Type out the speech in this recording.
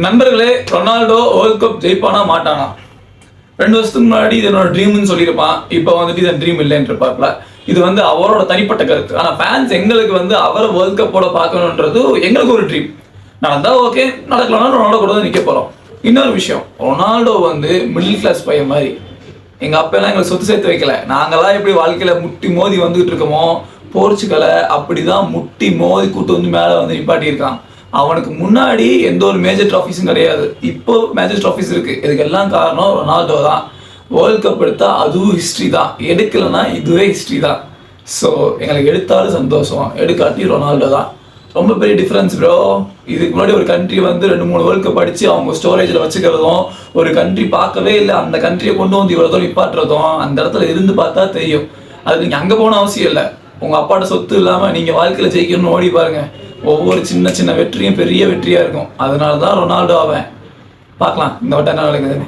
நண்பர்களே, Ronaldo world cup ஜெயிப்பானா மாட்டானா? 2 வருஷத்துக்கு முன்னாடி இது என்னோட ட்ரீம்னு சொல்லியிருப்பான். இப்போ வந்துட்டு இது ட்ரீம் இல்லைன்றப்பாப்ல. இது அவரோட தனிப்பட்ட கருத்து. ஆனால் ஃபேன்ஸ் எங்களுக்கு அவரை வேர்ல்ட் கப்போட பார்க்கணுன்றது எங்களுக்கு ஒரு ட்ரீம். நடந்தா ஓகே, நடக்கலன்னா ரொனால்டோ கூட தான் நிற்க போகிறோம். இன்னொரு விஷயம், ரொனால்டோ மிடில் கிளாஸ் பையன் மாதிரி. எங்கள் அப்பெல்லாம் எங்களை சொத்து சேர்த்து வைக்கல. நாங்களாம் எப்படி வாழ்க்கையில் முட்டி மோதி வந்துகிட்டு இருக்கோமோ, போர்ச்சுகலை அப்படி தான் முட்டி மோதி கூட்டு மேலே நிப்பாட்டியிருக்கான். அவனுக்கு முன்னாடி எந்த ஒரு மேஜர் ட்ராஃபிஸும் கிடையாது. இப்போ மேஜர் ட்ராஃபிஸ் இருக்கு. இதுக்கு எல்லாம் காரணம் ரொனால்டோ தான். வேர்ல்ட் கப் எடுத்தா அதுவும் ஹிஸ்ட்ரி தான், எடுக்கலைன்னா இதுவே ஹிஸ்ட்ரி தான். ஸோ எங்களுக்கு எடுத்தாலும் சந்தோஷம், எடுக்காட்டி ரொனால்டோ தான். ரொம்ப பெரிய டிஃப்ரென்ஸ் ப்ரோ. இதுக்கு முன்னாடி ஒரு கண்ட்ரி 2-3 வேர்ல்ட் கப் அடித்து அவங்க ஸ்டோரேஜில் வச்சுக்கிறதும், ஒரு கண்ட்ரி பார்க்கவே இல்லை அந்த கண்ட்ரியை கொண்டு இவ்வளோ நிப்பாட்டுறதும் அந்த இடத்துல இருந்து பார்த்தா தெரியும். அது நீங்கள் அங்கே போன அவசியம் இல்லை. உங்கள் அப்பாட்ட சொத்து இல்லாமல் நீங்கள் வாழ்க்கையில் ஜெயிக்கணும்னு ஓடி பாருங்கள். ஒவ்வொரு சின்ன சின்ன வெற்றியும் பெரிய வெற்றியாக இருக்கும். அதனால தான் ரொனால்டோ அவன். பார்க்கலாம் இந்த வட்டம் என்ன நடக்குதுன்னு.